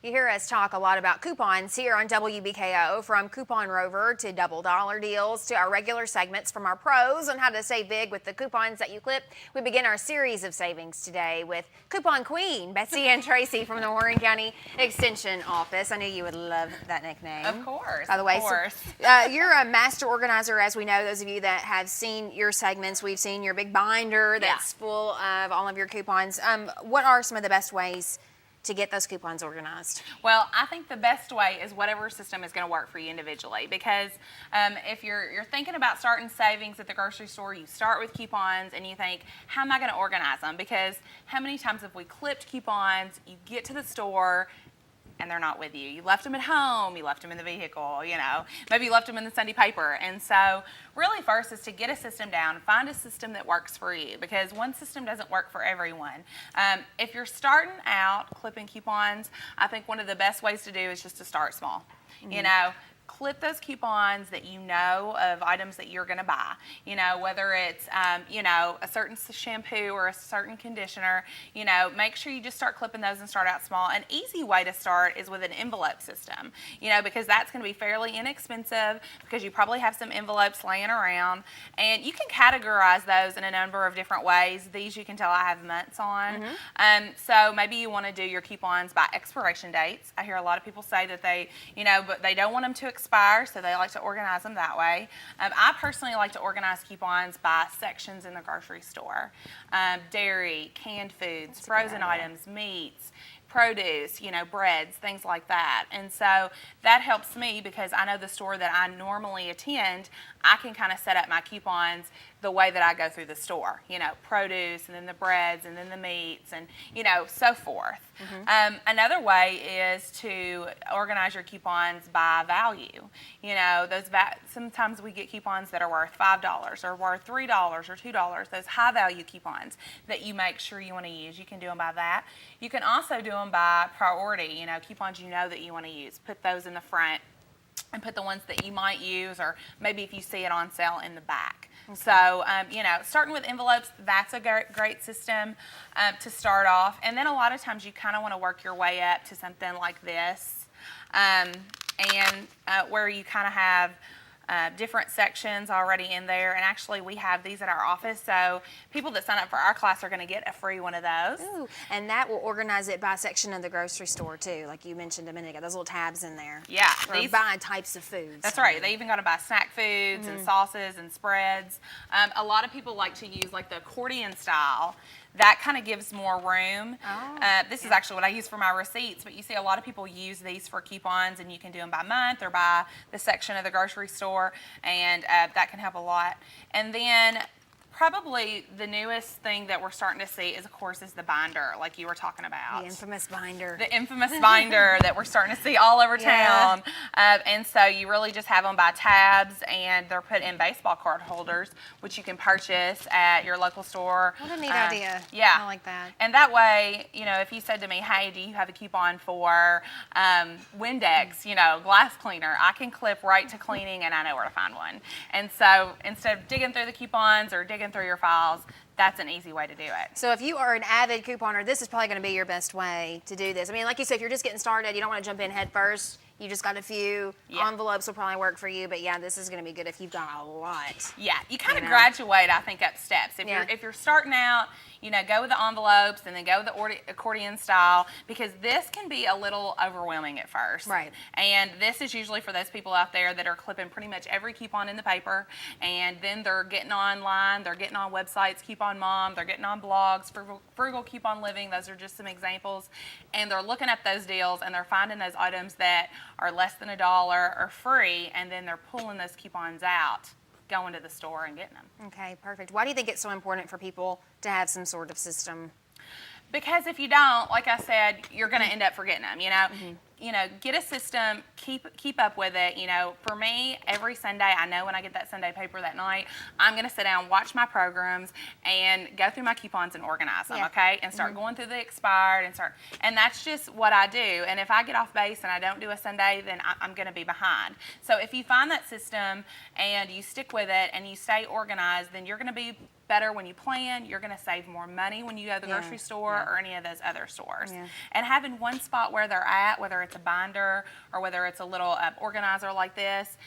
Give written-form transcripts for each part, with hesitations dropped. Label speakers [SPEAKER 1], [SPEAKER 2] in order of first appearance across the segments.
[SPEAKER 1] You hear us talk a lot about coupons here on WBKO, from Coupon Rover to double dollar deals to our regular segments from our pros on how to save big with the coupons that you clip. We begin our series of savings today with Coupon Queen, Betsy Ann Tracy from the Warren County Extension Office. I knew you would love that nickname.
[SPEAKER 2] Of course.
[SPEAKER 1] By the way,
[SPEAKER 2] of course.
[SPEAKER 1] So, you're a master organizer, as we know. Those of you that have seen your segments, we've seen your big binder that's full of all of your coupons. What are some of the best ways to get those coupons organized?
[SPEAKER 2] Well, I think the best way is whatever system is going to work for you individually, because if you're thinking about starting savings at the grocery store, you start with coupons and you think, how am I going to organize them? Because how many times have we clipped coupons, you get to the store, and they're not with you. You left them at home, you left them in the vehicle, maybe you left them in the Sunday paper. And so really first is to get a system down, find a system that works for you, because one system doesn't work for everyone. If you're starting out clipping coupons, I think one of the best ways to do is just to start small. Clip those coupons that you know of items that you're going to buy. Whether it's a certain shampoo or a certain conditioner. Make sure you just start clipping those and start out small. An easy way to start is with an envelope system. Because that's going to be fairly inexpensive, because you probably have some envelopes laying around, and you can categorize those in a number of different ways. These you can tell I have months on. So maybe you want to do your coupons by expiration dates. I hear a lot of people say that they, but they don't want them to expire, so they like to organize them that way. I personally like to organize coupons by sections in the grocery store. Dairy, canned foods, frozen items, meats, produce, breads, things like that. And so that helps me, because I know the store that I normally attend, I can kind of set up my coupons the way that I go through the store. Produce, and then the breads, and then the meats, and so forth. Another way is to organize your coupons by value. Sometimes we get coupons that are worth $5 or worth $3 or $2. Those high value coupons that you make sure you want to use, you can do them by that. You can also do them by priority. Coupons that you want to use. Put those in the front, and put the ones that you might use, or maybe if you see it on sale, in the back. Okay. So, starting with envelopes, that's a great system to start off. And then a lot of times you kind of want to work your way up to something like this, where you kind of have different sections already in there. And actually, we have these at our office, so people that sign up for our class are going to get a free one of those.
[SPEAKER 1] Ooh, and that will organize it by section of the grocery store too, like you mentioned a minute ago. Those little tabs in there.
[SPEAKER 2] Yeah,
[SPEAKER 1] or by types of foods.
[SPEAKER 2] That's right. They even got to buy snack foods and sauces and spreads. A lot of people like to use like the accordion style. That kind of gives more room. This is actually what I use for my receipts, but you see a lot of people use these for coupons, and you can do them by month or by the section of the grocery store, and that can help a lot. And then probably the newest thing that we're starting to see is, of course, the binder, like you were talking about.
[SPEAKER 1] The infamous binder.
[SPEAKER 2] The infamous binder that we're starting to see all over town. And so you really just have them by tabs, and they're put in baseball card holders, which you can purchase at your local store.
[SPEAKER 1] What a neat idea.
[SPEAKER 2] Yeah.
[SPEAKER 1] I like that.
[SPEAKER 2] And that way, if you said to me, hey, do you have a coupon for Windex, glass cleaner, I can clip right to cleaning, and I know where to find one. And so instead of digging through the coupons or digging through your files, that's an easy way to do it.
[SPEAKER 1] So if you are an avid couponer, this is probably going to be your best way to do this. I mean, like you said, if you're just getting started, you don't want to jump in head first. You just got a few. Envelopes will probably work for you, but this is going to be good if you've got a lot.
[SPEAKER 2] Yeah, you kind of graduate, I think, up steps. If you're starting out, go with the envelopes, and then go with the accordion style, because this can be a little overwhelming at first.
[SPEAKER 1] Right.
[SPEAKER 2] And this is usually for those people out there that are clipping pretty much every coupon in the paper, and then they're getting online, they're getting on websites, Coupon Mom, they're getting on blogs, Frugal Coupon Living, those are just some examples, and they're looking up those deals, and they're finding those items that are less than $1 or free, and then they're pulling those coupons out, going to the store and getting them.
[SPEAKER 1] Okay, perfect. Why do you think it's so important for people to have some sort of system?
[SPEAKER 2] Because if you don't, like I said, you're going to end up forgetting them. Get a system, keep up with it. For me, every Sunday, I know when I get that Sunday paper that night, I'm going to sit down, watch my programs, and go through my coupons and organize them, okay? And start going through the expired and that's just what I do. And if I get off base and I don't do a Sunday, then I'm going to be behind. So if you find that system and you stick with it and you stay organized, then you're going to be better when you plan. You're going to save more money when you go to the grocery store or any of those other stores.
[SPEAKER 1] Yeah.
[SPEAKER 2] And having one spot where they're at, whether it's a binder or whether it's a little organizer like this,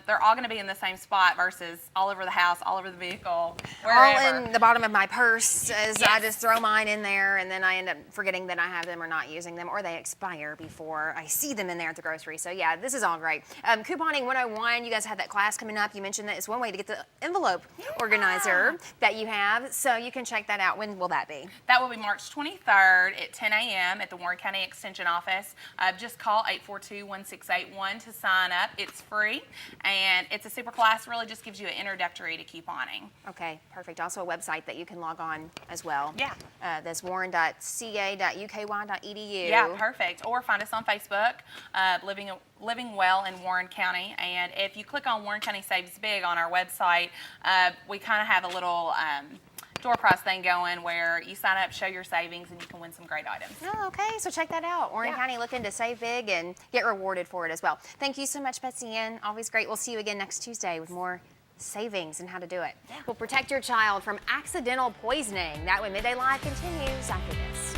[SPEAKER 2] they're all going to be in the same spot versus all over the house, all over the vehicle, wherever.
[SPEAKER 1] All in the bottom of my purse as I just throw mine in there, and then I end up forgetting that I have them or not using them, or they expire before I see them in there at the grocery. So yeah, this is all great. Couponing 101, you guys have that class coming up. You mentioned that it's one way to get the envelope organizer that you have, so you can check that out. When will that be?
[SPEAKER 2] That will be March 23rd at 10 a.m. at the Warren County Extension Office. Just call 842-1681 to sign up. It's free, and it's a super class. Really just gives you an introductory to couponing.
[SPEAKER 1] Okay, perfect. Also a website that you can log on as well.
[SPEAKER 2] Yeah.
[SPEAKER 1] That's warren.ca.uky.edu.
[SPEAKER 2] Yeah, perfect. Or find us on Facebook, Living Well in Warren County. And if you click on Warren County Saves Big on our website, we kind of have a little door prize thing going where you sign up, show your savings, and you can win some great items.
[SPEAKER 1] Oh, okay, so check that out. Warren County looking to save big and get rewarded for it as well. Thank you so much, Betsy Ann. Always great. We'll see you again next Tuesday with more savings and how to do it. We'll protect your child from accidental poisoning. That way, Midday Live continues after this.